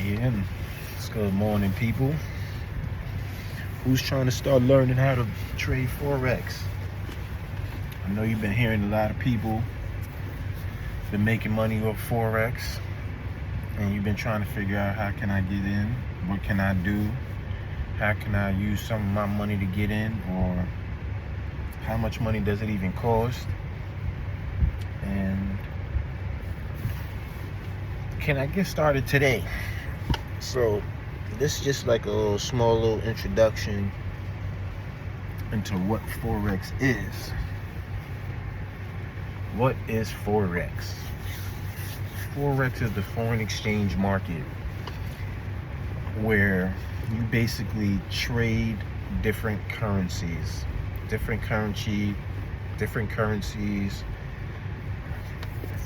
Yeah, it's good morning, people. Who's trying to start learning how to trade forex? I know you've been hearing a lot of people been making money off forex, and you've been trying to figure out how can I get in, what can I do, how can I use some of my money to get in, or how much money does it even cost, and can I get started today? So this is just like a small little introduction into what forex is. What is forex? Forex is the foreign exchange market where you basically trade different currencies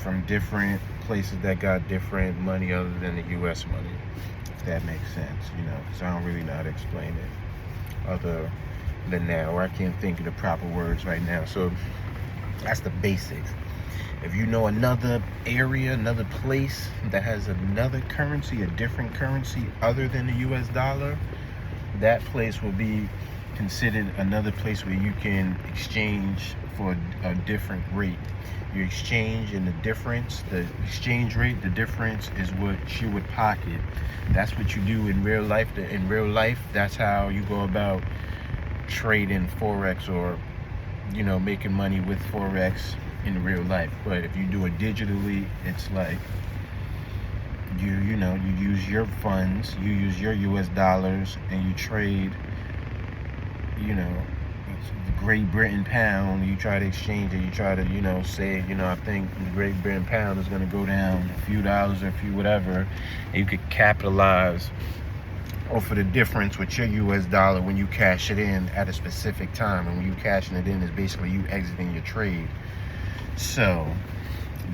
from different places that got different money other than the US money, if that makes sense, because I don't really know how to explain it other than that, or I can't think of the proper words right now. So that's the basics. If you know another area, another place that has another currency, a different currency other than the US dollar, that place will be considered another place where you can exchange for a different rate. You exchange, and the exchange rate, the difference is what you would pocket. That's what you do in real life. In real life, that's how you go about trading forex, or making money with forex in real life. But if you do it digitally, it's like you use your funds, you use your US dollars, and you trade the Great Britain pound. You try to exchange it. You try to say I think the Great Britain pound is going to go down a few dollars or a few whatever, and you could capitalize off of the difference with your US dollar when you cash it in at a specific time. And when you cashing it in, is basically you exiting your trade. So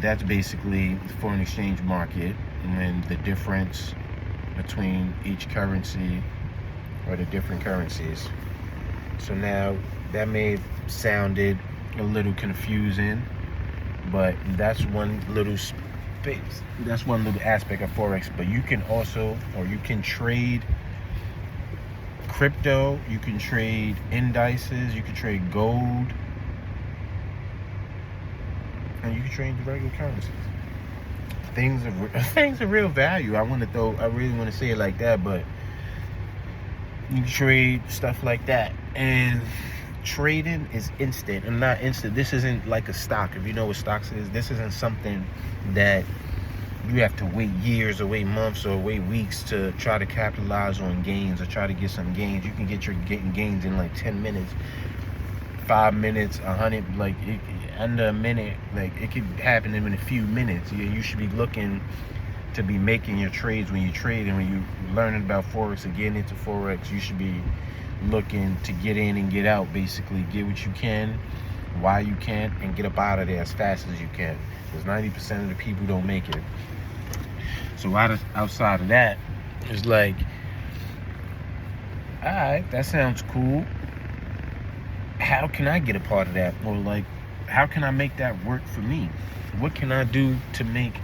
that's basically the foreign exchange market, and the difference between each currency, or the different currencies. So now that may have sounded a little confusing, but that's one little space. That's one little aspect of forex. But you can also, or you can trade crypto, you can trade indices, you can trade gold, and you can trade the regular currencies. Things of real value. I really want to say it like that, but you can trade stuff like that. And trading is instant and not instant. This isn't like a stock. If you know what stocks is, this isn't something that you have to wait years or wait months or wait weeks to try to capitalize on gains or try to get some gains. You can get your gains in like 10 minutes, 5 minutes, 100, under a minute. Like, it could happen in a few minutes. You should be looking to be making your trades when you trade, and when you learning about forex and getting into forex, you should be looking to get in and get out. Basically, get what you can while you can, and get up out of there as fast as you can, because 90% of the people don't make it. So outside of that, it's like, all right, that sounds cool. How can I get a part of that? Or like, how can I make that work for me? What can I do to make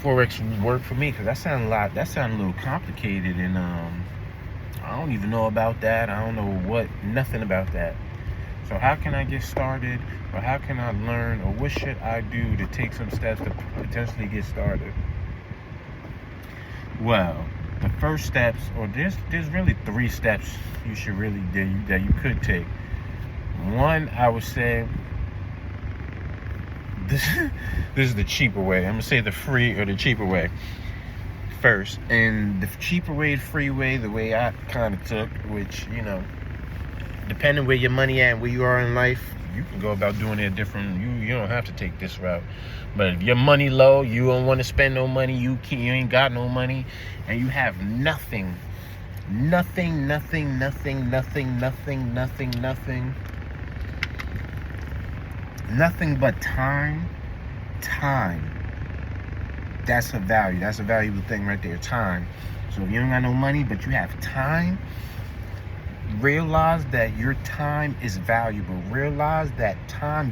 forex work for me? Because that sounds a little complicated, and I don't even know about that. I don't know nothing about that. So how can I get started, or how can I learn, or what should I do to take some steps to potentially get started? Well, the first steps, or there's really 3 steps you should really do that you could take. One, I would say, this is the cheaper way. I'm gonna say the free or the cheaper way first. And the cheaper way, the free way, the way I kind of took, which depending where your money at and where you are in life, you can go about doing it different. You don't have to take this route. But if your money low, you don't want to spend no money, you ain't got no money, and you have nothing but time. That's a value. That's a valuable thing right there, time. So if you don't got no money, but you have time, realize that your time is valuable. Realize that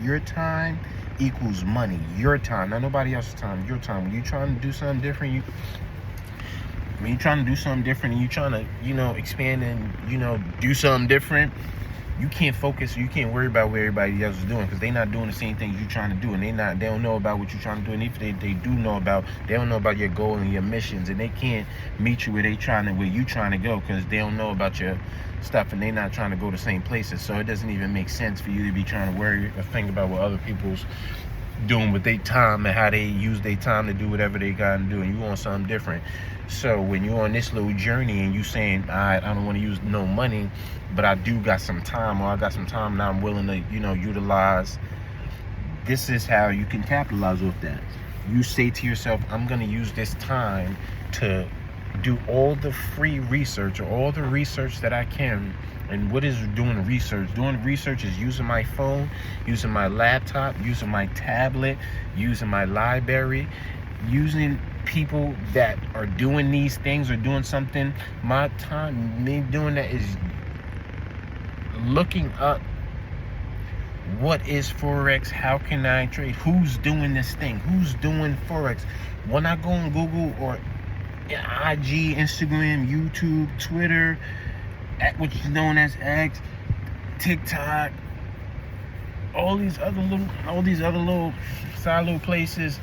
your time equals money. Your time, not nobody else's time, your time. When you're trying to do something different, when you're trying to do something different and you're trying to, expand and, do something different, you can't focus, you can't worry about what everybody else is doing, because they're not doing the same things you're trying to do, and they don't know about what you're trying to do, and if they do know about, they don't know about your goal and your missions, and they can't meet you where you trying to go, because they don't know about your stuff, and they're not trying to go the same places. So it doesn't even make sense for you to be trying to worry or think about what other people's doing with their time and how they use their time to do whatever they got to do, and you want something different. So when you're on this little journey and you saying, all right, I don't want to use no money, but I do got some time, or I got some time now I'm willing to, utilize, this is how you can capitalize off that. You say to yourself, I'm going to use this time to do all the free research, or all the research that I can. And what is doing research? Doing research is using my phone, using my laptop, using my tablet, using my library, using people that are doing these things or doing something. My time, me doing that, is looking up what is forex, how can I trade, who's doing this thing, who's doing forex. When I go on Google or IG, Instagram, YouTube, Twitter, which is known as X, TikTok, all these other little side little places,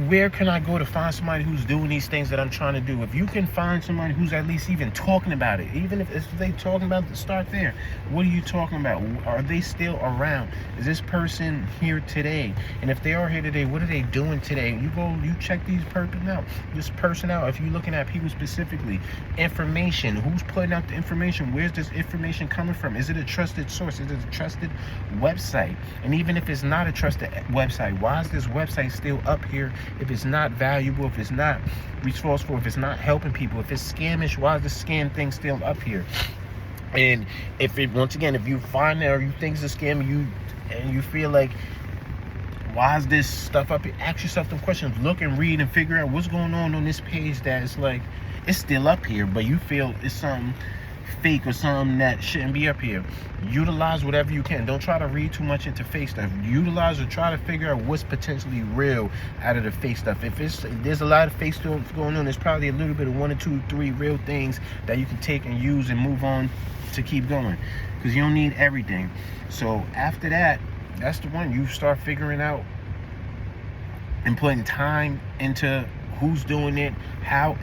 where can I go to find somebody who's doing these things that I'm trying to do? If you can find somebody who's at least even talking about it, even if they talking about it, start there. What are you talking about? Are they still around? Is this person here today? And if they are here today, what are they doing today? You check this person out. If you're looking at people specifically, information, who's putting out the information? Where's this information coming from? Is it a trusted source? Is it a trusted website? And even if it's not a trusted website, why is this website still up here? If it's not valuable, if it's not resourceful, if it's not helping people, if it's scamish, why is the scam thing still up here? And if you find that, or you think it's a scam, and you feel like, why is this stuff up here? Ask yourself them questions. Look and read and figure out what's going on this page that is like, it's still up here, but you feel it's something fake or something that shouldn't be up here. Utilize whatever you can. Don't try to read too much into fake stuff. Utilize or try to figure out what's potentially real out of the fake stuff. If there's a lot of fake stuff going on, there's probably a little bit of 1 or 2, 3 real things that you can take and use and move on to keep going, because you don't need everything. So after that, that's the one. You start figuring out and putting time into who's doing it, how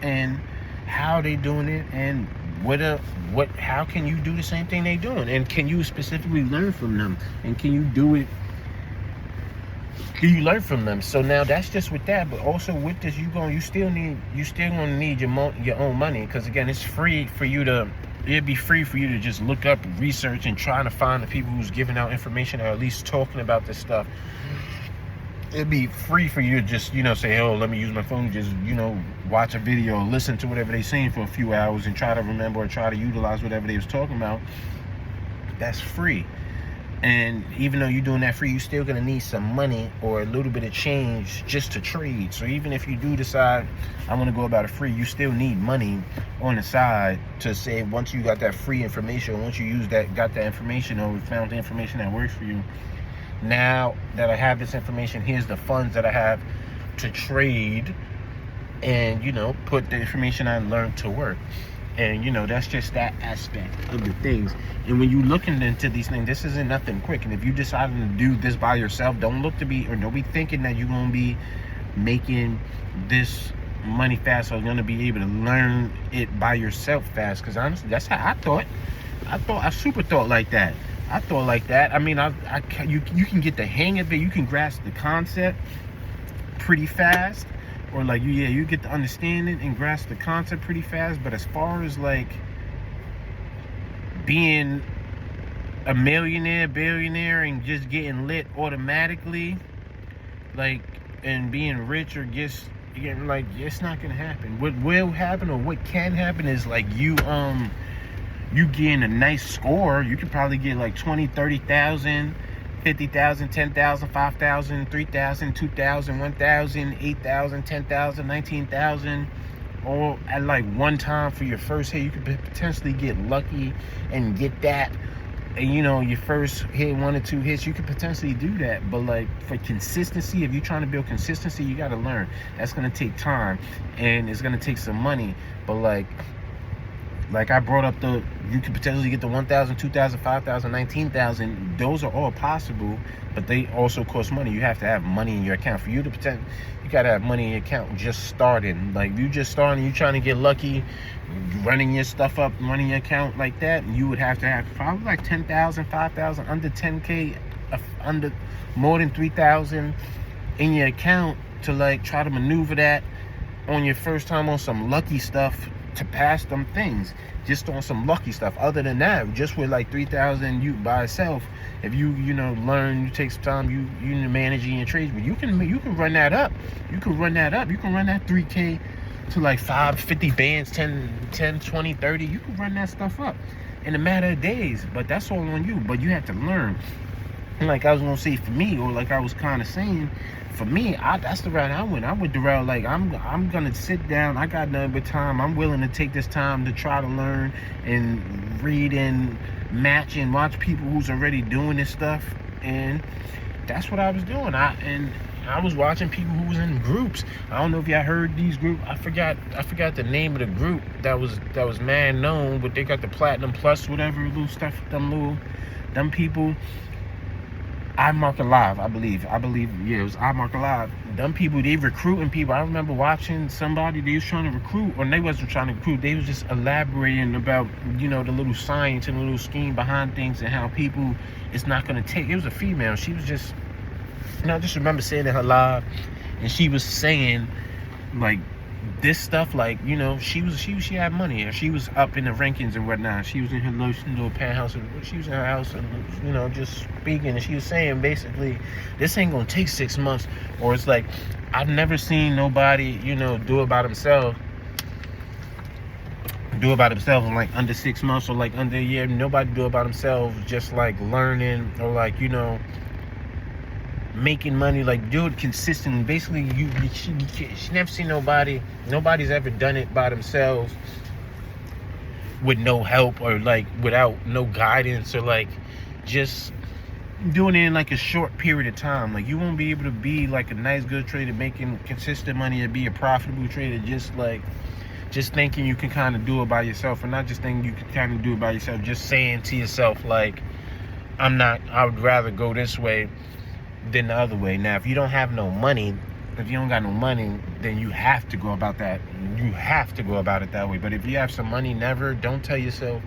they doing it, and how can you do the same thing they doing, and can you specifically learn from them, and can you do it? Can you learn from them? So now that's just with that, but also with this, you still gonna need your own money, because again, it's free for you to. It'd be free for you to just look up, research, and try to find the people who's giving out information, or at least talking about this stuff. It'd be free for you to just, say, oh, let me use my phone, just, watch a video, or listen to whatever they're saying for a few hours, and try to remember or try to utilize whatever they was talking about. That's free. And even though you're doing that free, you're still going to need some money or a little bit of change just to trade. So even if you do decide, I want to go about it free, you still need money on the side to say, once you got that free information, once you got that information, or found the information that works for you, now that I have this information, here's the funds that I have to trade and, put the information I learned to work. And, that's just that aspect of the things. And when you looking into these things, this isn't nothing quick. And if you decided to do this by yourself, don't be thinking that you're going to be making this money fast, or going to be able to learn it by yourself fast. Because honestly, that's how I thought. I super thought like that. I thought like that. I mean, you can get the hang of it. You can grasp the concept pretty fast. Or you get the understanding and grasp the concept pretty fast. But as far as like being a millionaire, billionaire, and just getting lit automatically, and being rich, or it's not gonna happen. What will happen, or what can happen, is you getting a nice score. You could probably get 20, 30,000. 50,000, 10,000, 5,000, 3,000, 2,000, 1,000, 8,000, 10,000, 19,000, all at one time for your first hit. You could potentially get lucky and get that and your first hit, 1 or 2 hits, you could potentially do that. But like for consistency, if you're trying to build consistency, you got to learn. That's going to take time, and it's going to take some money. But like I brought up, you could potentially get the 1,000, 2,000, 5,000, 19,000. Those are all possible, but they also cost money. You have to have money in your account for you to pretend. You gotta have money in your account just starting. Like if you just starting, you trying to get lucky, running your stuff up, running your account like that, you would have to have probably like 10,000, 5,000, under 10K, under more than 3,000 in your account to like try to maneuver that on your first time on some lucky stuff to pass them things, just on some lucky stuff. Other than that, just with like 3,000 you by itself, if you learn, you take some time, you managing your trades, but you can run that up. You can run that 3K to like 50 bands, 10, 20, 30. You can run that stuff up in a matter of days, but that's all on you. But you have to learn. And like I was gonna say for me, or like I was kind of saying, for me, that's the route I went. I went the route like I'm gonna sit down. I got nothing but time. I'm willing to take this time to try to learn and read and match and watch people who's already doing this stuff. And that's what I was doing. I was watching people who was in groups. I don't know if y'all heard these groups. I forgot the name of the group that was man known, but they got the Platinum Plus, whatever little stuff. Them people. iMarket Live, I believe, yeah, it was iMarket Live. Them people, they recruiting people. I remember watching somebody, they was trying to recruit, or they wasn't trying to recruit, they was just elaborating about, the little science and the little scheme behind things and how people, it's not going to take. It was a female. She was just, I just remember saying in her live, and she was saying, like, this stuff, like, she had money, and she was up in the rankings and whatnot. She was in her little penthouse, she was in her house, and just speaking, and she was saying basically, this ain't gonna take 6 months, or it's like, I've never seen nobody, do it by themselves in like under 6 months, or like under a year. Nobody do it by themselves, just like learning, or like, making money, like do it consistently. Basically, she never seen nobody's ever done it by themselves with no help, or like without no guidance, or like just doing it in like a short period of time. Like you won't be able to be like a nice good trader making consistent money and be a profitable trader just thinking you can kind of do it by yourself, or not just thinking you can kind of do it by yourself, just saying to yourself like, I would rather go this way than the other way. Now, if you don't have no money, if you don't got no money, then you have to go about that. You have to go about it that way. But if you have some money, don't tell yourself,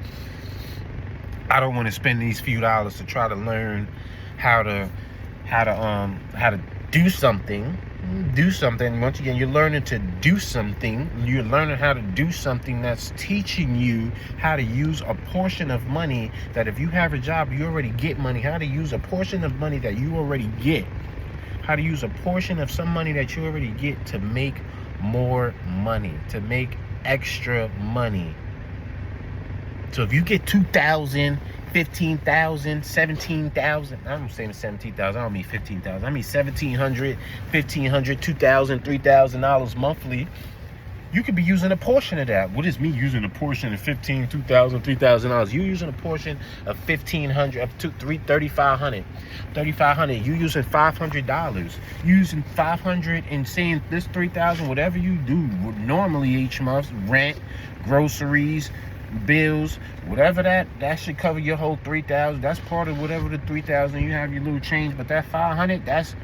I don't want to spend these few dollars to try to learn how to do something. Once again, you're learning to do something. You're learning how to do something that's teaching you how to use a portion of money that if you have a job, you already get money. How to use a portion of money that you already get. How to use a portion of some money that you already get to make more money, to make extra money. So if you get 2,000, 15,000, 17,000, I'm saying 17,000, I don't mean 15,000, I mean 1,700, 1,500, 2,000, $3,000 monthly, you could be using a portion of that. What is me using a portion of 15, 2,000, $3,000? You using a portion of 1,500, up to 3,500, 3,500. You using $500. You using 500 and saying this 3,000, whatever you do normally each month, rent, groceries, bills, whatever that should cover your whole 3,000. That's part of whatever the 3,000 you have your little change. But that 500, that's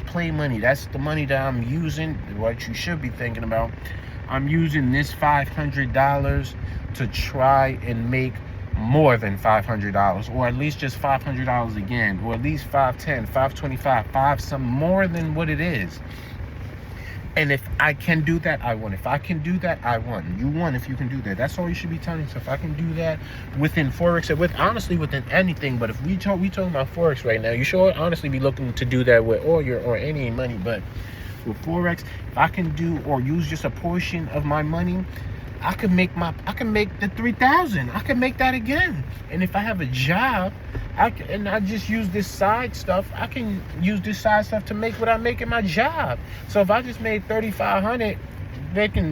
play money. That's the money that I'm using. What you should be thinking about. I'm using this $500 to try and make more than $500, or at least just $500 again, or at least 510, 525, something more than what it is. And if I can do that, I won. If I can do that, I won. You won if you can do that. That's all you should be telling yourself. I can do that within forex, or honestly within anything. But if we talking about forex right now, you should honestly be looking to do that with all your or any money. But with forex, if I can do or use just a portion of my money, I can make the 3,000. I can make that again. And if I have a job, I just use this side stuff. I can use this side stuff to make what I make in my job. So if I just made 3,500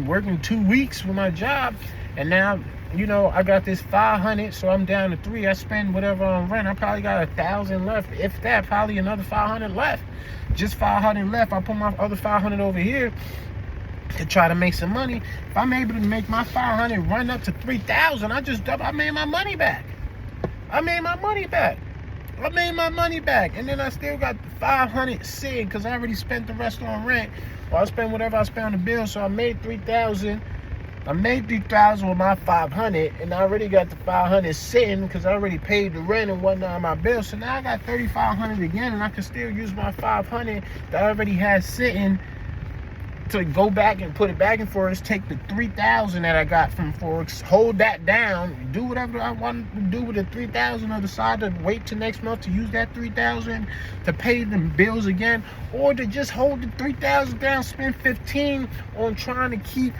working 2 weeks for my job, and now you know, I got this 500, so I'm down to 3. I spend whatever on rent. I probably got 1,000 left. If that, probably another 500 left. Just 500 left. I put my other 500 over here to try to make some money. If I'm able to make my 500 run up to 3,000, I made my money back. I made my money back. And then I still got 500 sitting because I already spent the rest on rent. Or I spent whatever I spent on the bill. So I made 3,000. I made 3,000 with my 500, and I already got the 500 sitting because I already paid the rent and whatnot on my bill. So now I got 3,500 again, and I can still use my 500 that I already had sitting to go back and put it back in forex. Take the 3,000 that I got from forex, hold that down, do whatever I want to do with the 3,000, or decide to wait till next month to use that 3,000 to pay them bills again, or to just hold the 3,000 down, spend 15 on trying to keep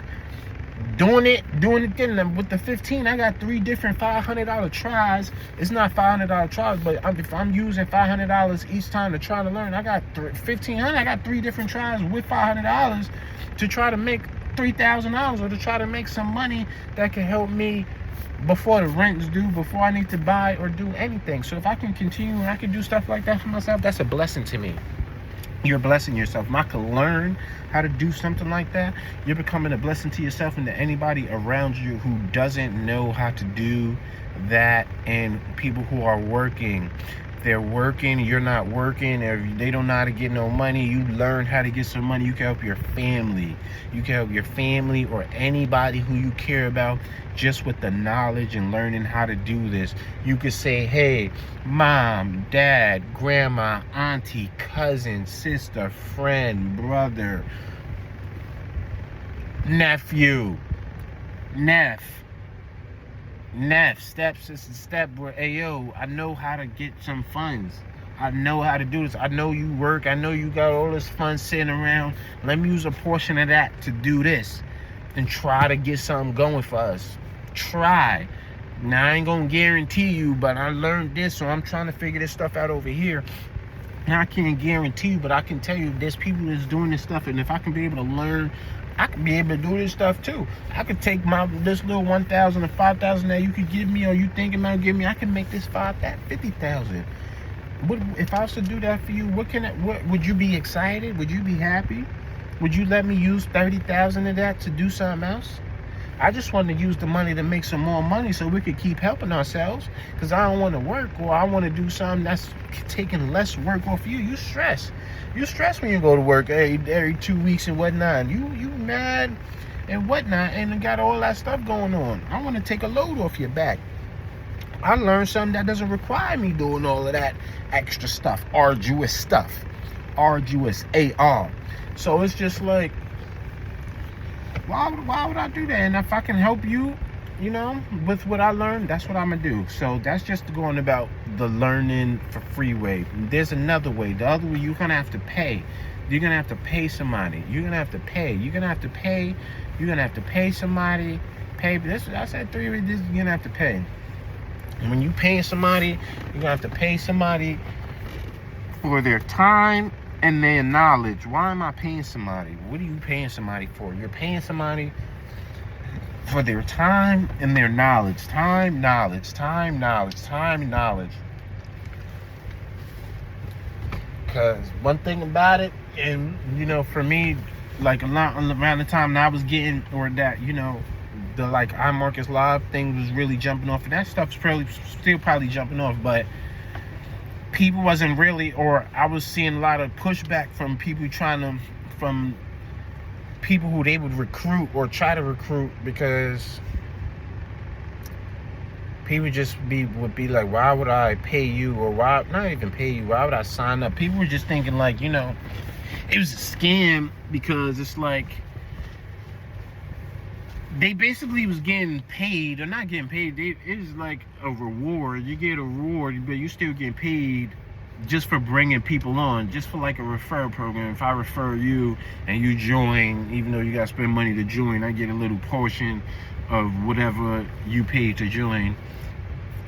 doing it then. With the 15, I got 3 different $500 tries. It's not $500 tries, but if I'm using $500 each time to try to learn, I got 1,500. I got 3 different tries with $500 to try to make $3,000, or to try to make some money that can help me before the rent's due, before I need to buy or do anything. So if I can continue and I can do stuff like that for myself, that's a blessing to me. You're blessing yourself. If I could learn how to do something like that, you're becoming a blessing to yourself and to anybody around you who doesn't know how to do that. And people who are working, they're working, you're not working, or they don't know how to get no money. You learn how to get some money. You can help your family. You can help your family or anybody who you care about just with the knowledge and learning how to do this. You could say, hey, mom, dad, grandma, auntie, cousin, sister, friend, brother, nephew, step, where, hey, yo, I know how to get some funds. I know how to do this. I know you work. I know you got all this funds sitting around. Let me use a portion of that to do this and try to get something going for us. Try. Now, I ain't gonna guarantee you, but I learned this, so I'm trying to figure this stuff out over here. Now, I can't guarantee you, but I can tell you there's people that's doing this stuff, and if I can be able to learn, I could be able to do this stuff too. I could take this little 1,000 or 5,000 that you could give me, or you thinking about giving me, I can make this 50,000. What if I was to do that for you? What would you be excited? Would you be happy? Would you let me use 30,000 of that to do something else? I just want to use the money to make some more money so we could keep helping ourselves, because I don't want to work, or I want to do something that's taking less work off you. You stress when you go to work every 2 weeks and whatnot. You mad and whatnot, and got all that stuff going on. I want to take a load off your back. I learned something that doesn't require me doing all of that extra stuff, arduous AR. So it's just like, why would I do that? And if I can help you, you know, with what I learned, that's what I'm gonna do. So that's just going about the learning for free way. There's another way. The other way, you're gonna have to pay. You're gonna have to pay somebody. You're gonna have to pay somebody. Pay this. I said 3 ways. You're gonna have to pay. And when you paying somebody, you're gonna have to pay somebody for their time and their knowledge. Why am I paying somebody? What are you paying somebody for? You're paying somebody for their time and their knowledge. Time, knowledge. Because one thing about it, and you know, for me, like a lot around the time that I was getting, or that, you know, the like iMarkets Live thing was really jumping off, and that stuff's still probably jumping off, but people wasn't really, or I was seeing a lot of pushback from people from people who they would recruit or try to recruit, because people would be like, why would I pay you, or why not even pay you, why would I sign up? People were just thinking like, you know, it was a scam, because it's like they basically was getting paid, or not getting paid. It was like a reward. You get a reward, but you still getting paid just for bringing people on, just for like a referral program. If I refer you and you join, even though you got to spend money to join, I get a little portion of whatever you paid to join.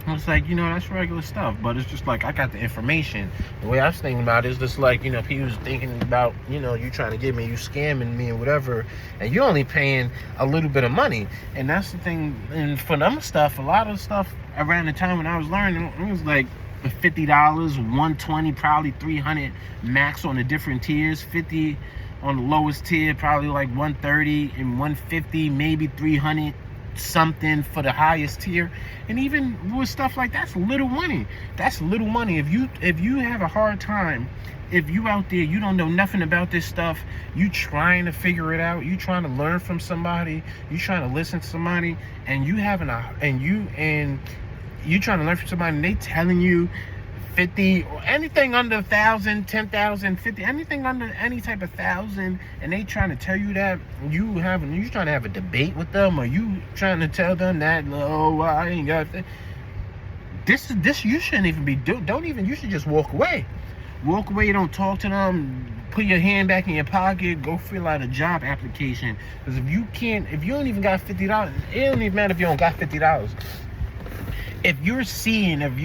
It's like, that's regular stuff, but it's just like I got the information. The way I was thinking about it is just like, people thinking about, you trying to get me, you scamming me or whatever, and you're only paying a little bit of money. And that's the thing. And for them stuff, a lot of stuff around the time when I was learning, it was like $50, $120, probably $300 max on the different tiers. 50 on the lowest tier, probably like $130 and $150, maybe $300 something for the highest tier. And even with stuff like that's little money. That's little money. If you have a hard time, if you out there, you don't know nothing about this stuff, you trying to figure it out, you trying to learn from somebody, you trying to listen to somebody, and you trying to learn from somebody, and they telling you 50 or anything under 1,000, 10,000, 50, anything under any type of 1,000, and they trying to tell you that you trying to have a debate with them, or you trying to tell them that, oh, I ain't got that. This you shouldn't even be you should just walk away. Walk away, don't talk to them, put your hand back in your pocket, go fill out a job application. Because if you don't even got $50, it don't even matter if you don't got $50. If you're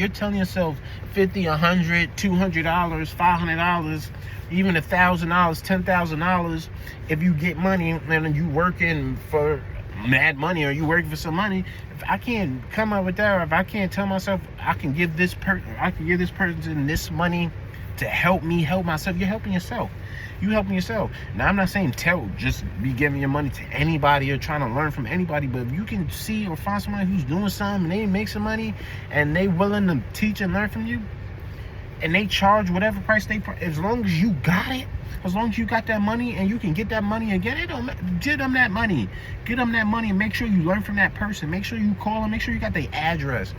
telling yourself $50, $100, $200, $500, even $1,000, $10,000, if you get money and you working for mad money, or you working for some money, if I can't come up with that, or if I can't tell myself I can give this person this money to help me help myself, you're helping yourself. Now, I'm not saying just be giving your money to anybody or trying to learn from anybody, but if you can see or find somebody who's doing something and they make some money and they willing to teach and learn from you, and they charge whatever price as long as you got it, as long as you got that money and you can get that money again, get them that money and make sure you learn from that person. Make sure you call them, make sure you got their address.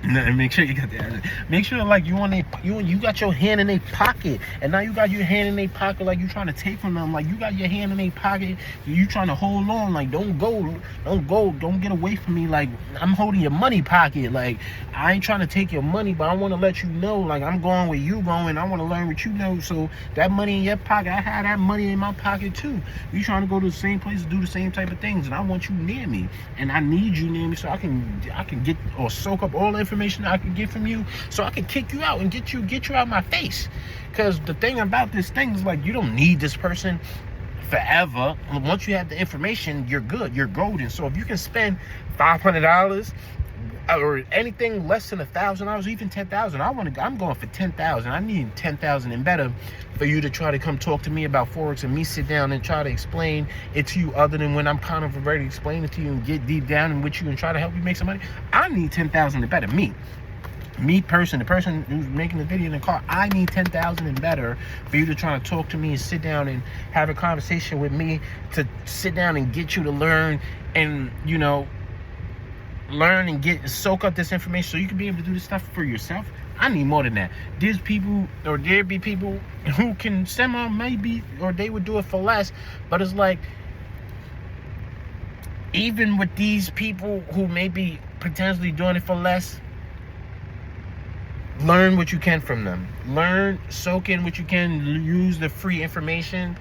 Make sure you got the address. Make sure like you got your hand in their pocket, and now you got your hand in their pocket like you trying to take from them. Like you got your hand in their pocket, you trying to hold on. Like don't get away from me. Like I'm holding your money pocket. Like I ain't trying to take your money, but I want to let you know like I'm going where you going. I want to learn what you know. So that money in your pocket, I have that money in my pocket too. You trying to go to the same place, do the same type of things, and I want you near me, and I need you near me so I can get or soak up all the information I can get from you, so I can kick you out and get you out my face. Because the thing about this thing is like you don't need this person forever. Once you have the information, you're good, you're golden. So if you can spend $500 or anything less than $1,000, even $10,000, I'm going for $10,000. I need $10,000 and better for you to try to come talk to me about forex, and me sit down and try to explain it to you, other than when I'm kind of already explaining it to you and get deep down in with you and try to help you make some money. I need $10,000 and better. The person who's making the video in the car, I need $10,000 and better for you to try to talk to me and sit down and have a conversation with me, to sit down and get you to learn and learn and soak up this information so you can be able to do this stuff for yourself. I need more than that. There be people who can somehow maybe, or they would do it for less, but it's like, even with these people who may be potentially doing it for less, learn what you can from them. Soak in what you can, use the free information.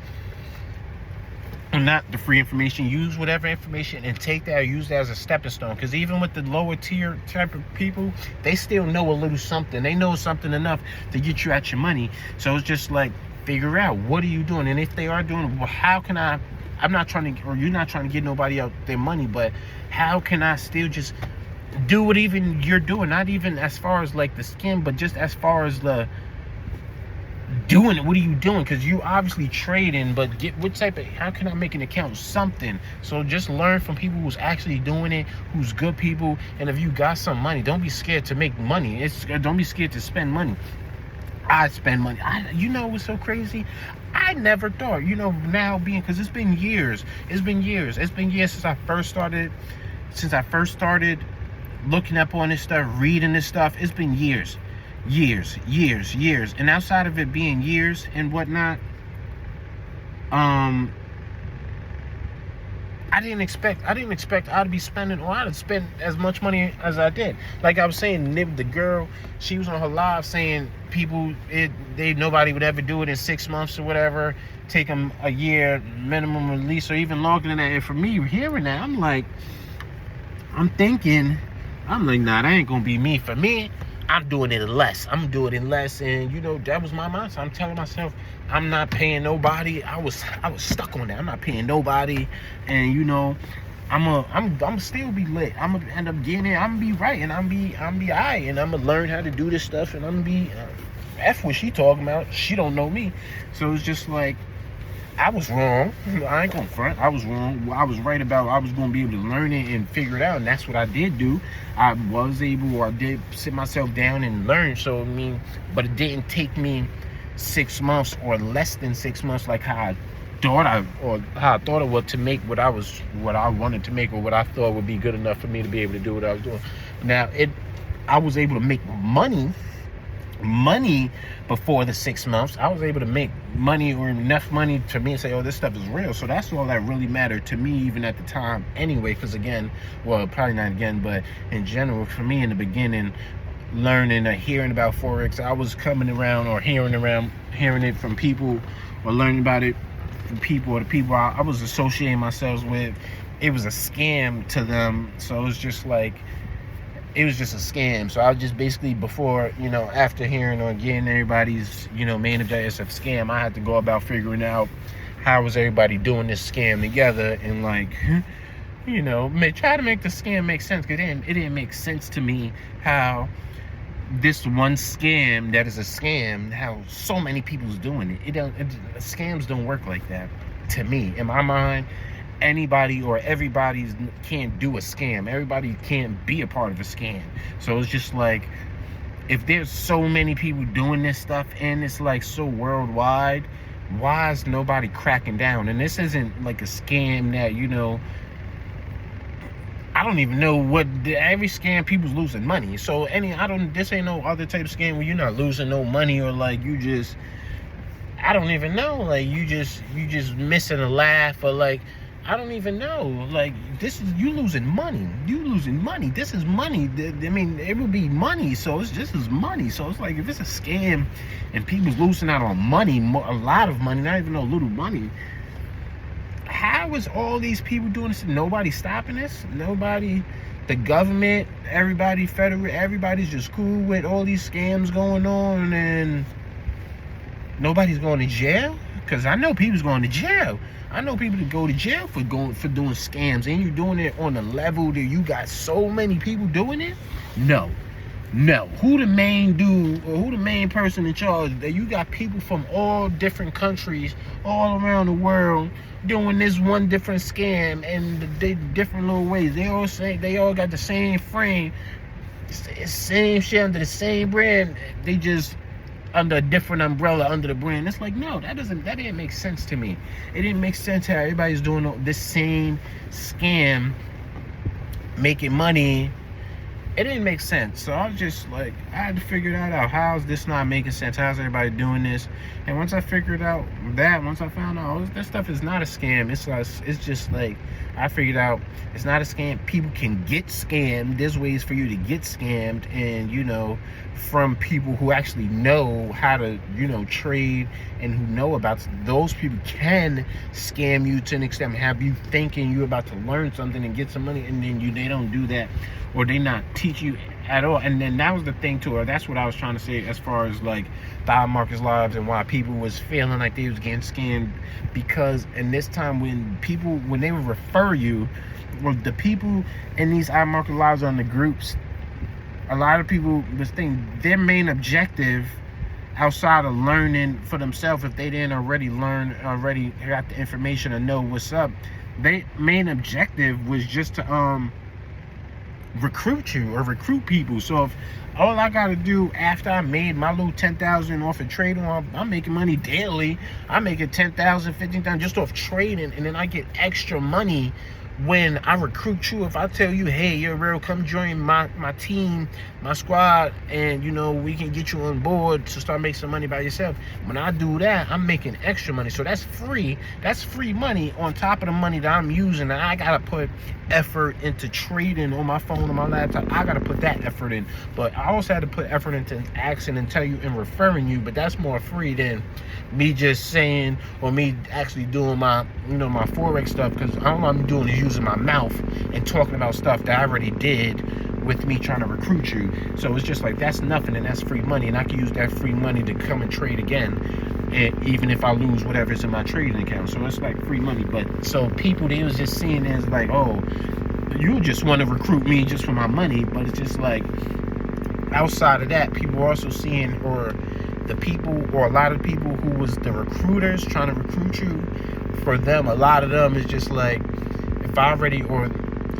Not the free information, use whatever information and take that or use that as a stepping stone. Because even with the lower tier type of people, they still know a little something. They know something enough to get you at your money. So it's just like, figure out, what are you doing? And if they are doing it, well, how can I'm not trying to, or you're not trying to get nobody out their money, but how can I still just do what even you're doing? Not even as far as like the skin, but just as far as the doing it. What are you doing? Because you obviously trading, but how can I make an account? Something. So just learn from people who's actually doing it, who's good people. And if you got some money, don't be scared to make money. Don't be scared to spend money. I spend money. What's so crazy? I never thought, now because it's been years since I first started looking up on this stuff, reading this stuff. It's been years. And outside of it being years and whatnot, I didn't expect I'd be spending, or I'd spend as much money as I did. Like I was saying, the girl, she was on her live saying nobody would ever do it in 6 months or whatever, take them a year minimum release or even longer than that. And for me, hearing that, I'm thinking, I'm like, nah, that ain't gonna be me. For me, I'm doing it in less. I'm doing it in less, and you know that was my mindset. I'm telling myself, I'm not paying nobody. I was stuck on that. I'm not paying nobody, and you know, I'm still be lit. I'm gonna end up getting it. I'm gonna be right, and I'm be alright, and I'm gonna learn how to do this stuff, and I'm gonna be f what she talking about. She don't know me, so it's just like. I was wrong. I ain't gonna front. I was wrong. I was right about I was gonna be able to learn it and figure it out, and that's what I did do. I was able, or I did sit myself down and learn. So I mean, but it didn't take me 6 months or less than 6 months, like how I thought it would, to make what I wanted to make, or what I thought would be good enough for me to be able to do what I was doing. Now I was able to make money before the 6 months. I was able to make money, or enough money to me, and say, oh, this stuff is real. So that's all that really mattered to me, even at the time anyway. Because again, well, probably not again, but in general, for me in the beginning, learning or hearing about forex, I was coming around or hearing it from people, or learning about it from people, or the people I was associating myself with. It was a scam to them. So it was just like, it was just a scam. So I was just basically, before, you know, after hearing or getting everybody's, you know, main objective scam, I had to go about figuring out how was everybody doing this scam together, and like, you know, try to make the scam make sense. Because it didn't make sense to me how this one scam that is a scam, how so many people's doing it. Scams don't work like that to me. In my mind, anybody or everybody can't do a scam. Everybody can't be a part of a scam. So it's just like, if there's so many people doing this stuff, and it's like so worldwide, why is nobody cracking down? And this isn't like a scam that, you know, I don't even know what every scam, people's losing money. So this ain't no other type of scam where you're not losing no money, or like you just, I don't even know, like you just missing a laugh, or like, I don't even know. Like, this is, you losing money. This is money. I mean, it would be money. So this is money. So it's like, if it's a scam and people's losing out on money, a lot of money, not even no little money, how is all these people doing this? Nobody's stopping this. Nobody, the government, everybody, federal, everybody's just cool with all these scams going on, and nobody's going to jail? Because I know people's going to jail. I know people that go to jail for doing scams, and you're doing it on a level that you got so many people doing it. No. Who the main dude, or who the main person in charge? That you got people from all different countries, all around the world, doing this one different scam, and they different little ways. They all got the same frame, same shit under the same brand. They just under a different umbrella under the brand. It's like, no, that didn't make sense to me. It didn't make sense how everybody's doing this same scam, making money. It didn't make sense. So I was just like, I had to figure that out. How is this not making sense? How's everybody doing this? And once I figured out that, once I found out, oh, that stuff is not a scam. It's just like, I figured out it's not a scam. People can get scammed. There's ways for you to get scammed, and, you know, from people who actually know how to, you know, trade, and who know about those people can scam you to an extent, have you thinking you're about to learn something and get some money, and then they don't do that, or they not teach you at all. And then that was the thing too, or that's what I was trying to say as far as like the markets lives, and why people was feeling like they was getting scammed. Because in this time, when they would refer you, or the people in these market lives on the groups, a lot of people was thinking their main objective, outside of learning for themselves, if they didn't already got the information or know what's up, their main objective was just to recruit you or recruit people. So if all I gotta do after I made my little 10,000 off of trading, I'm making money daily. I'm making 10,000, 15,000 just off trading, and then I get extra money when I recruit you. If I tell you, hey, you're real, come join my team, my squad, and, you know, we can get you on board to start making some money by yourself. When I do that, I'm making extra money. So that's free. That's free money on top of the money that I'm using. And I gotta put effort into trading on my phone, on my laptop. I gotta put that effort in. But I also had to put effort into asking and tell you and referring you. But that's more free than me just saying, or me actually doing my, you know, my forex stuff. Because all I'm doing is using my mouth and talking about stuff that I already did with me trying to recruit you. So it's just like, that's nothing, and that's free money, and I can use that free money to come and trade again, and even if I lose whatever's in my trading account. So it's like free money. But so people, they was just seeing it as like, oh, you just want to recruit me just for my money. But it's just like, outside of that, people are also seeing, or the people, or a lot of people who was the recruiters trying to recruit you, for them, a lot of them is just like, if I already, or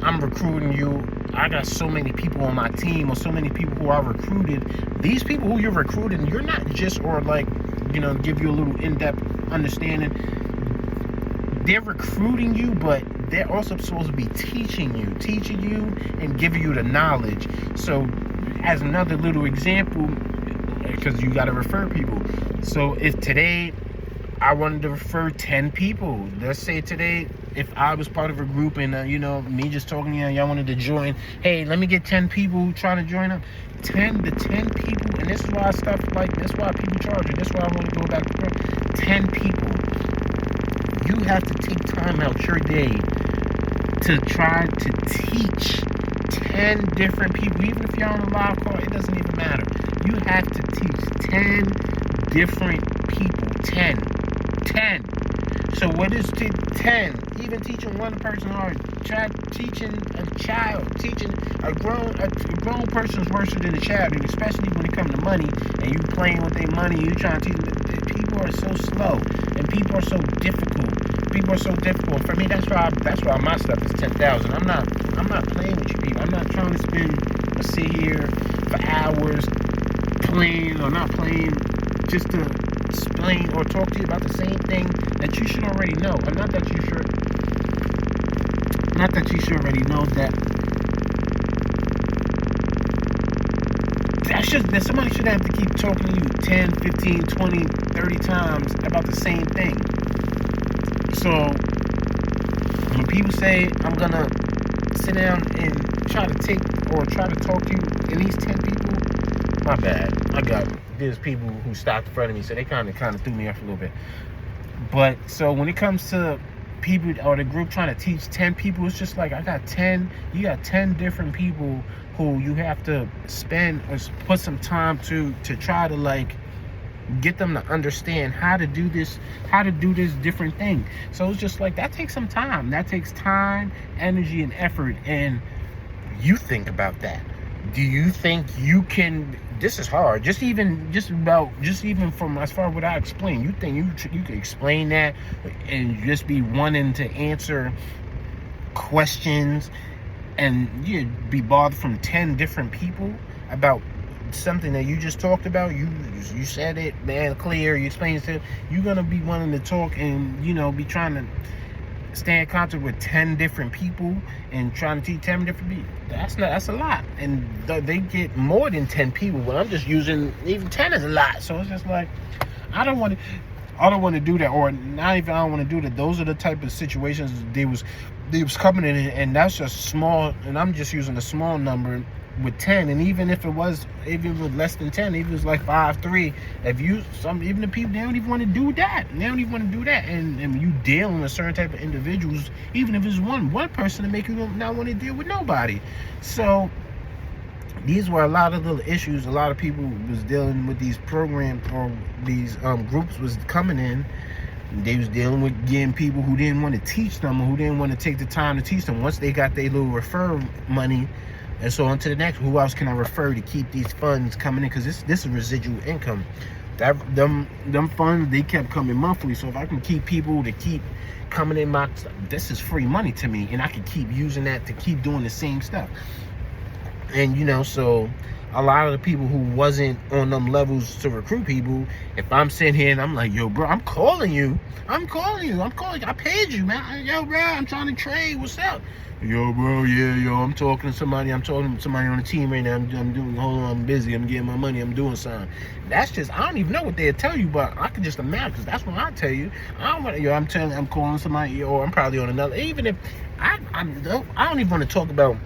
I'm recruiting you, I got so many people on my team, or so many people who I recruited. These people who you're recruiting, you're not just, or like, you know, give you a little in-depth understanding, they're recruiting you, but they're also supposed to be teaching you and giving you the knowledge. So as another little example, because you got to refer people. So if today I wanted to refer 10 people, let's say today, if I was part of a group and you know, me just talking to you, y'all wanted to join, hey, let me get 10 people trying to join up. 10 people, and this is why stuff like this, why people charge it. This is why I want to go back to 10 people. You have to take time out your day to try to teach 10 different people. Even if you're on a live call, it doesn't even matter. You have to teach 10 different people. 10. So what is 10? Even teaching one person, or teaching a child, teaching a grown person's worse than a child, and especially when it comes to money, and you playing with their money, you trying to teach them. People are so slow, and people are so difficult. For me, that's why my stuff is 10,000. I'm not playing with you people. I'm not trying to sit here for hours playing or not playing just to explain or talk to you about the same thing that you should already know. Or not that you should already know that. That somebody should have to keep talking to you 10, 15, 20, 30 times about the same thing. So when people say I'm gonna sit down and try to talk to you, and these 10 people, my bad. There's people who stopped in front of me, so they kind of threw me off a little bit. But so when it comes to people or the group trying to teach 10 people, it's just like, you got 10 different people who you have to spend or put some time to try to like get them to understand how to do this different thing. So it's just like, that takes some time. That takes time, energy, and effort. And you think about that. Do you think you can? This is hard. Just even from as far as what I explained, you think you can explain that and just be wanting to answer questions, and you'd be bothered from 10 different people about something that you just talked about? You said it, man, clear. You explained it. You're gonna be wanting to talk and, you know, be trying to stay in contact with 10 different people and trying to teach 10 different people. That's a lot. And they get more than 10 people, but I'm just using, even 10 is a lot. So it's just like, I don't want to do that, or not even I don't want to do that. Those are the type of situations they was coming in, and that's just small, and I'm just using a small number with 10. And even if it was less than 10, even if it was like 5, 3, even the people, they don't even want to do that. And you dealing with certain type of individuals, even if it's one person, to make you not want to deal with nobody. So these were a lot of little issues. A lot of people was dealing with these programs, or these groups was coming in. They was dealing with getting people who didn't want to teach them, or who didn't want to take the time to teach them. Once they got their little referral money, and so on to the next, who else can I refer to keep these funds coming in? Because this is residual income. Them funds, they kept coming monthly. So if I can keep people to keep coming in, this is free money to me, and I can keep using that to keep doing the same stuff. And you know, so a lot of the people who wasn't on them levels to recruit people, if I'm sitting here and I'm like, yo, bro, I'm calling you. I paid you, man. Yo, bro, I'm trying to trade. What's up? Yo, bro, I'm talking to somebody on the team right now. I'm busy. I'm getting my money. I'm doing something. That's just, I don't even know what they'll tell you, but I can just imagine, because that's what I tell you. I'm calling somebody, or I'm probably on another. Even if I don't even want to talk about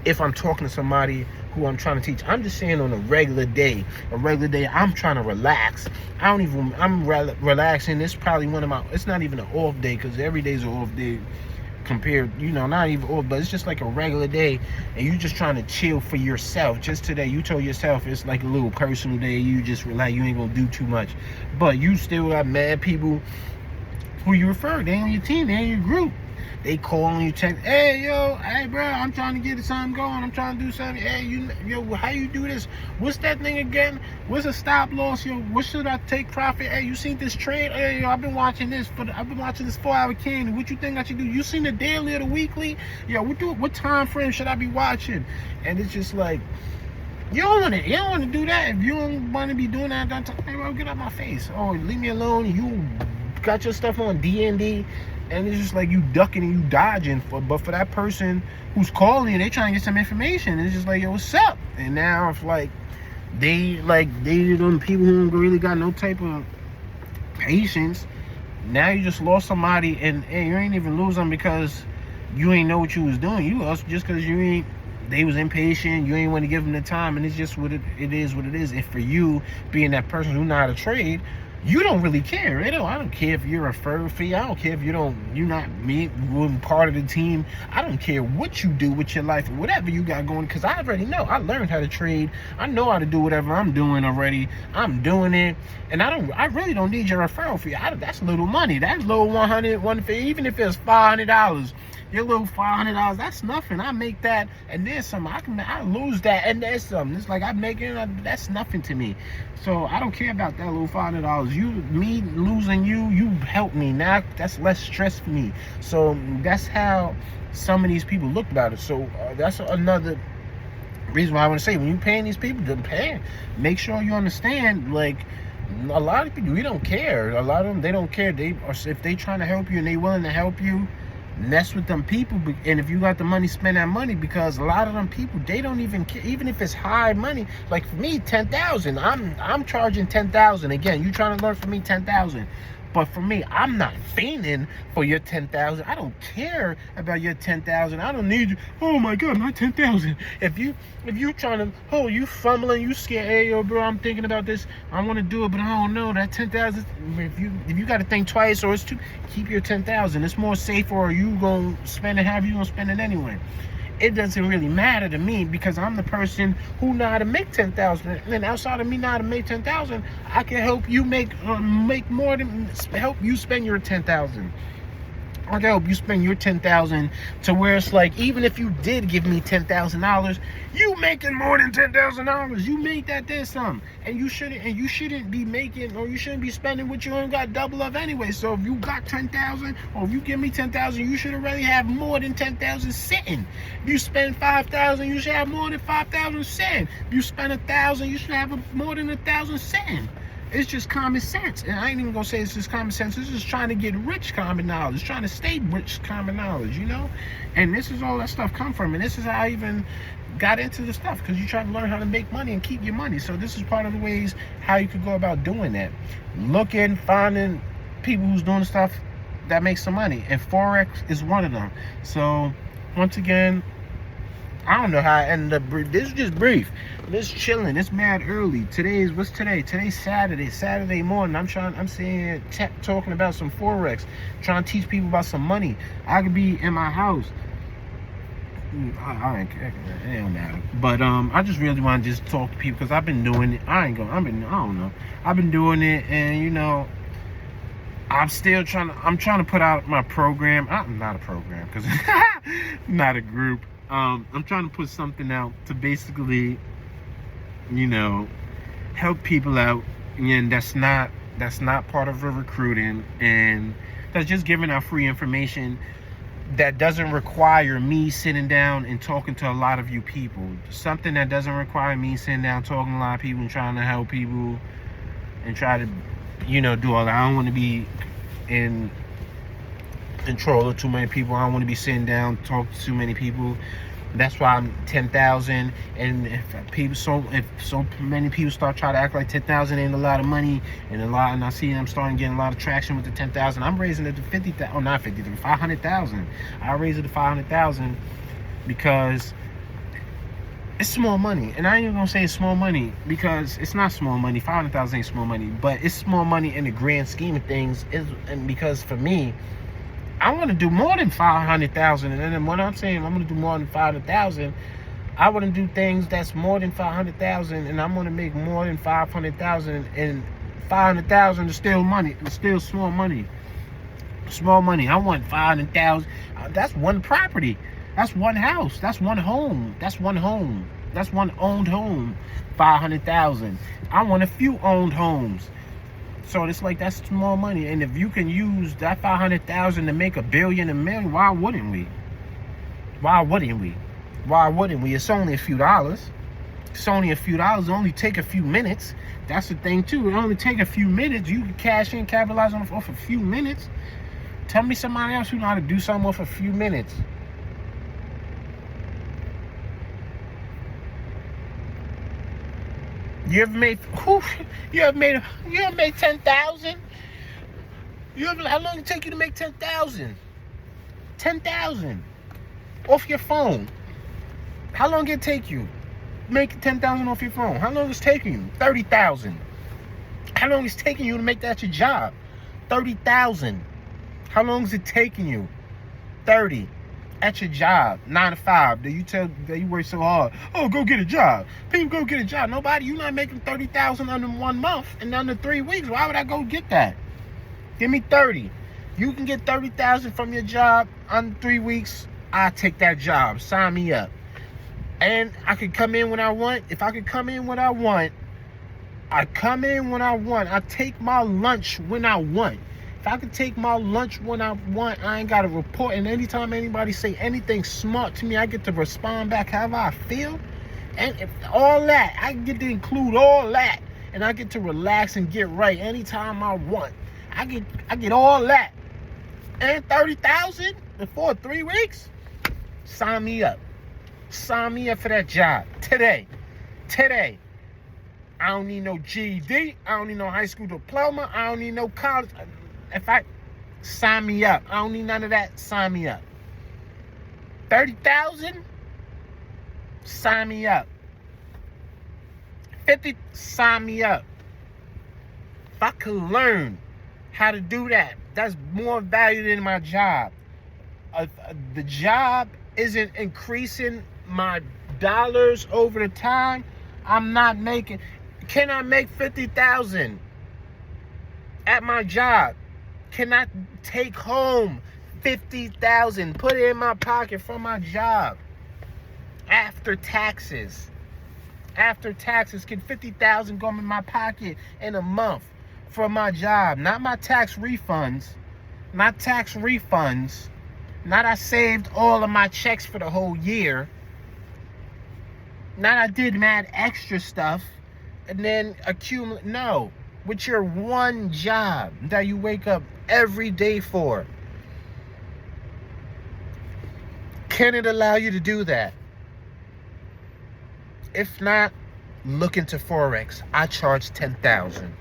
if I'm talking to somebody who I'm trying to teach. I'm just saying on a regular day, I'm trying to relax. I'm relaxing. It's probably it's not even an off day, because every day's an off day. compared, not even off, but it's just like a regular day, and you just trying to chill for yourself. Just today, you told yourself it's like a little personal day. You just relax. You ain't gonna do too much, but you still got mad people who you refer. They on your team. They in your group. They calling you, text, hey, yo, hey, bro, I'm trying to get something going. I'm trying to do something. Hey, yo, how you do this? What's that thing again? What's a stop loss? Yo, what should I take profit? Hey, you seen this trade? Hey, yo, I've been watching this 4-hour candle. What you think I should do? You seen the daily or the weekly? Yo, what time frame should I be watching? And it's just like, you don't want to do that. If you don't want to be doing that, hey, bro, get out my face. Oh, leave me alone. You got your stuff on D&D. And it's just like you ducking and you dodging. But for that person who's calling you, they trying to get some information. It's just like, yo, what's up? And now if they them people who really got no type of patience. Now you just lost somebody, and you ain't even lose them because you ain't know what you was doing. You lost just because they was impatient. You ain't want to give them the time, and it's just what it is. What it is. If for you being that person who know how to trade, you don't really care. I don't care if you're a referral fee. I don't care if you're not part of the team. I don't care what you do with your life or whatever you got going, because I already know. I learned how to trade. I know how to do whatever I'm doing already. I'm doing it, and I really don't need your referral fee. That's little money. That's little $150, even if it's $500. Your little $500, that's nothing. I make that, and there's some. I lose that, and there's some. It's like I'm making that's nothing to me. So I don't care about that little $500. Me losing you help me. Now that's less stress for me. So that's how some of these people look about it. So that's another reason why I want to say, when you paying these people, make sure you understand. Like, a lot of people, we don't care. A lot of them, they don't care. If they trying to help you and they willing to help you, mess with them people. And if you got the money, spend that money, because a lot of them people, they don't even care, even if it's high money. Like for me, 10,000, I'm charging 10,000. Again, you trying to learn from me, 10,000. But for me, I'm not fiending for your 10,000. I don't care about your 10,000. I don't need you. Oh my God, my 10,000. If you trying to, you fumbling, you scared. Hey, yo, bro, I'm thinking about this. I want to do it, but I don't know. That 10,000. If you got to think twice, or it's too, keep your 10,000. It's more safer, or you gonna spend it however you gonna spend it anyway. It doesn't really matter to me, because I'm the person who know how to make 10,000. And outside of me know how to make 10,000, I can help you make more than help you spend your 10,000. I can help you spend your 10,000 to where it's like, even if you did give me $10,000, you making more than $10,000. You make that there's something, and you shouldn't be making, or you shouldn't be spending what you ain't got double of anyway. So if you got 10,000, or if you give me 10,000, you should already have more than 10,000 sitting. If you spend 5,000, you should have more than 5,000 sitting. If you spend 1,000, you should have more than 1,000 sitting. It's just common sense. And I ain't even gonna say it's just common sense. It's just trying to get rich common knowledge. It's trying to stay rich common knowledge, And this is all that stuff come from. And this is how I even got into the stuff, because you try to learn how to make money and keep your money. So this is part of the ways how you could go about doing that. Finding people who's doing stuff that makes some money. And forex is one of them. So once again, I don't know how I ended up brief. This is just brief. This chilling. It's mad early. What's today? Today's Saturday morning. I'm sitting here talking about some forex, trying to teach people about some money. I could be in my house. I ain't care. It don't matter. But I just really want to just talk to people, because I've been doing it. I don't know. I've been doing it, and I'm still I'm trying to put out my program. I'm not a program, because not a group. I'm trying to put something out to basically, help people out, and that's not part of a recruiting, and that's just giving out free information that doesn't require me sitting down and talking to a lot of you people. Something that doesn't require me sitting down talking to a lot of people and trying to help people and try to, do all that. I don't want to be in control of too many people. I don't want to be sitting down talking to too many people. That's why I'm 10,000. And if so many people start trying to act like 10,000 ain't a lot of money, and I see them starting getting a lot of traction with the 10,000, I'm raising it to 50,000. Oh, not 50,000, 500,000. I raise it to 500,000 because it's small money. And I ain't even gonna say it's small money, because it's not small money. 500,000 ain't small money, but it's small money in the grand scheme of things. And because for me, I want to do more than 500,000. And then when I'm saying I'm going to do more than 500,000, I want to do things that's more than 500,000, and I'm going to make more than 500,000. And 500,000 is still money. It's still small money. Small money. I want 500,000. That's one property. That's one house. That's one home. That's one home. That's one owned home. 500,000. I want a few owned homes. So it's like, that's small money. And if you can use that 500,000 to make $1 billion, $1 million, why wouldn't we? Why wouldn't we? Why wouldn't we? It's only a few dollars. It's only a few dollars. It only take a few minutes. That's the thing too. It only take a few minutes. You can cash in, capitalize on off a few minutes. Tell me somebody else who know how to do something off a few minutes. You ever made 10,000? How long it take you to make 10,000? 10,000 off your phone. How long it take you make 10,000 off your phone? How long is taking you? 30,000. How long is taking you to make that your job? 30,000. How long is it taking you? 30. At your job, 9 to 5. That you work so hard. Oh, go get a job. People go get a job. Nobody, you're not making 30,000 under 1 month and under 3 weeks. Why would I go get that? Give me 30. You can get 30,000 from your job under 3 weeks. I'll take that job. Sign me up. And I can come in when I want. If I could come in when I want, I come in when I want. I take my lunch when I want. If I could take my lunch when I want, I ain't got to report. And anytime anybody say anything smart to me, I get to respond back however I feel. And if all that, I get to include all that. And I get to relax and get right anytime I want. I get all that. And 30,000 before 3 weeks? Sign me up. Sign me up for that job. Today. I don't need no GED. I don't need no high school diploma. I don't need no college. In fact, sign me up. I don't need none of that. Sign me up. 30,000? Sign me up. 50? Sign me up. If I could learn how to do that, that's more value than my job. The job isn't increasing my dollars over the time. I'm not making. Can I make 50,000 at my job? Can I take home 50,000, put it in my pocket from my job after taxes? After taxes, can 50,000 go in my pocket in a month from my job? Not my tax refunds. Not tax refunds. Not I saved all of my checks for the whole year. Not I did mad extra stuff and then accumulate. No. With your one job that you wake up every day for. Can it allow you to do that? If not, look into forex. I charge 10,000.